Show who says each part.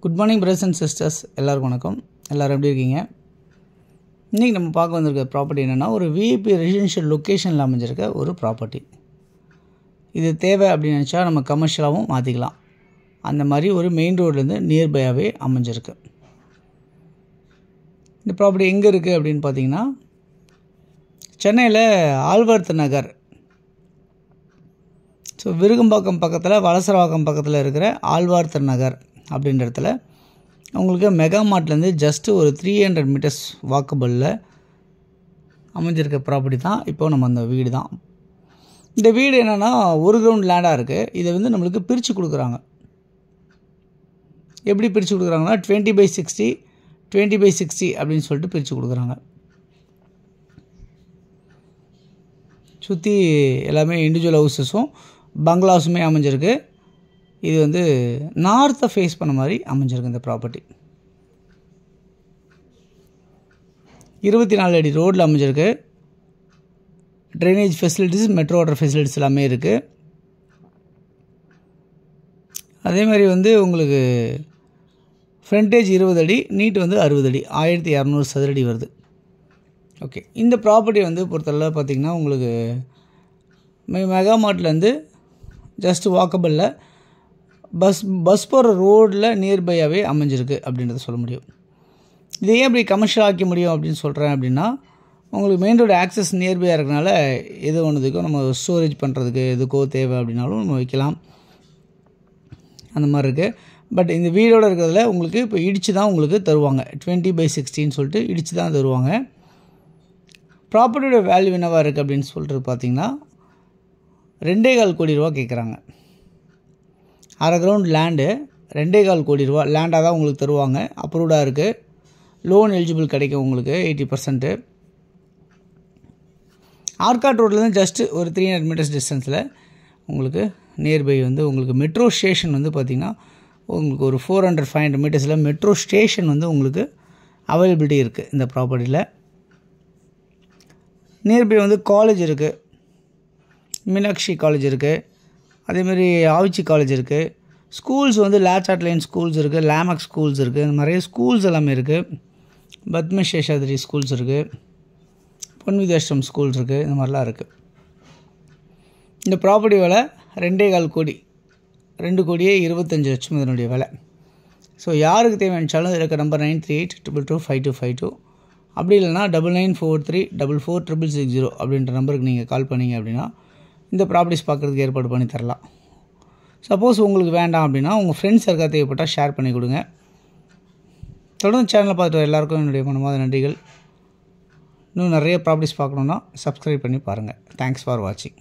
Speaker 1: Good morning brothers and sisters, எல்லாருக்கும் வணக்கம். எல்லோரும் எப்படி இருக்கீங்க? இன்றைக்கி நம்ம பார்க்க வந்திருக்க ப்ராப்பர்ட்டி என்னென்னா, ஒரு விஐபி ரெசிடென்ஷியல் லொக்கேஷனில் அமைஞ்சிருக்க ஒரு ப்ராப்பர்ட்டி. இது தேவை அப்படின்னு நினச்சா நம்ம கமர்ஷியலாகவும் மாற்றிக்கலாம். அந்த மாதிரி ஒரு மெயின் ரோட்லேருந்து நியர்பையாகவே அமைஞ்சிருக்கு. இந்த ப்ராப்பர்ட்டி எங்கே இருக்குது அப்படின்னு பார்த்தீங்கன்னா, சென்னையில் ஆழ்வார்த்து நகர், ஸோ விருகம்பாக்கம் பக்கத்தில் வலசரவாக்கம் பக்கத்தில் இருக்கிற ஆழ்வார்த்து நகர் அப்படின்ற இடத்துல உங்களுக்கு மெகா மார்ட்லேருந்து ஜஸ்ட்டு ஒரு 300 மீட்டர்ஸ் வாக்கபிளில் அமைஞ்சிருக்க ப்ராப்பர்ட்டி தான் இப்போது நம்ம அந்த வீடு தான். இந்த வீடு என்னென்னா ஒரு கிரவுண்ட் லேண்டாக இருக்குது. இதை வந்து நம்மளுக்கு பிரித்து கொடுக்குறாங்க. எப்படி பிரித்து கொடுக்குறாங்கன்னா 20/60 20/60 அப்படின்னு சொல்லிட்டு பிரித்து கொடுக்குறாங்க. சுற்றி எல்லாமே இண்டிவிஜுவல் ஹவுசஸும் பங்களாஸுமே அமைஞ்சிருக்கு. இது வந்து நார்த்தை ஃபேஸ் பண்ண மாதிரி அமைஞ்சிருக்கு இந்த ப்ராப்பர்ட்டி. 24 அடி ரோட்டில் அமைஞ்சிருக்கு. Drainage facilities, metro water facilities எல்லாமே இருக்குது. அதே மாதிரி வந்து உங்களுக்கு ஃப்ரண்டேஜ் 20 அடி, நீட் வந்து 60 அடி, 1200 சதுரடி வருது. ஓகே, இந்த ப்ராப்பர்ட்டி வந்து பொறுத்தளவு பார்த்திங்கன்னா உங்களுக்கு மெகா மார்ட்லேருந்து ஜஸ்ட் வாக்கபிளில் பஸ் போகிற ரோடில் நியர்பையாகவே அமைஞ்சிருக்கு அப்படின்றத சொல்ல முடியும். இதை ஏன் இப்படி கமர்ஷியல் ஆக்க முடியும் அப்படின்னு சொல்கிறேன் அப்படின்னா, உங்களுக்கு மெயின் ரோடு ஆக்சஸ் நியர்பையாக இருக்கிறனால எது ஒன்றுதுக்கோ நம்ம ஸ்டோரேஜ் பண்ணுறதுக்கு எதுக்கோ தேவை அப்படின்னாலும் நம்ம வைக்கலாம். அந்த மாதிரி இருக்குது. பட் இந்த வீடோடு இருக்கிறதுல உங்களுக்கு இப்போ இடித்து தான் உங்களுக்கு தருவாங்க. 20/60 சொல்லிட்டு இடித்து தான் தருவாங்க. ப்ராப்பர்ட்டியோட வேல்யூ என்னவாக இருக்குது அப்படின்னு சொல்லிட்டு பார்த்தீங்கன்னா 2.25 கோடி ரூபா கேட்குறாங்க. அரை கிரவுண்ட் லேண்டு 2.25 கோடி ரூபா லேண்டாக தான் உங்களுக்கு தருவாங்க. அப்ரூவ்டாக இருக்குது. லோன் எலிஜிபிள் கிடைக்கும் உங்களுக்கு 80%. ஆர்காட் ரோட்லேருந்து ஜஸ்ட்டு ஒரு 300 மீட்டர்ஸ் டிஸ்டன்ஸில் உங்களுக்கு நியர்பை வந்து உங்களுக்கு மெட்ரோ ஸ்டேஷன் வந்து பார்த்திங்கன்னா உங்களுக்கு ஒரு 400-500 மீட்டர்ஸில் மெட்ரோ ஸ்டேஷன் வந்து உங்களுக்கு அவைலபிலிட்டி இருக்குது இந்த ப்ராப்பர்ட்டியில். நியர்பை வந்து காலேஜ் இருக்குது. மீனாட்சி காலேஜ் இருக்குது. அதேமாதிரி ஆவிச்சி காலேஜ் இருக்குது. ஸ்கூல்ஸ் வந்து லேச்சாட் லைன் ஸ்கூல்ஸ் இருக்குது. லேமக் ஸ்கூல்ஸ் இருக்குது. நிறைய ஸ்கூல்ஸ் எல்லாமே இருக்குது. பத்ம சேஷாதிரி ஸ்கூல்ஸ் இருக்குது. பொன்விதாஷ்டம் ஸ்கூல்ஸ் இருக்குது. இந்த மாதிரிலாம் இருக்குது. இந்த ப்ராப்பர்ட்டி விலை 2.25 கோடி, 2,25,00,000 இதனுடைய விலை. ஸோ யாருக்கு தேவையானுச்சாலும் இருக்க நம்பர் 9382252552, அப்படி இல்லைனா 9943446660 அப்படின்ற நம்பருக்கு நீங்கள் கால் பண்ணிங்க அப்படின்னா இந்த ப்ராப்பர்ட்டிஸ் பார்க்குறதுக்கு ஏற்பாடு பண்ணி தரலாம். சப்போஸ் உங்களுக்கு வேண்டாம் அப்படின்னா உங்கள் ஃப்ரெண்ட்ஸ் யாருக்காவது தேவைப்பட்டால் ஷேர் பண்ணி கொடுங்க. தொடர்ந்து சேனலை பார்த்துட்டு எல்லாருக்கும் என்னுடைய மனமார்ந்த நன்றிகள். இன்னும் நிறைய ப்ராப்பர்ட்டிஸ் பார்க்கணுன்னா சப்ஸ்கிரைப் பண்ணி பாருங்கள். தேங்க்ஸ் ஃபார் வாட்சிங்.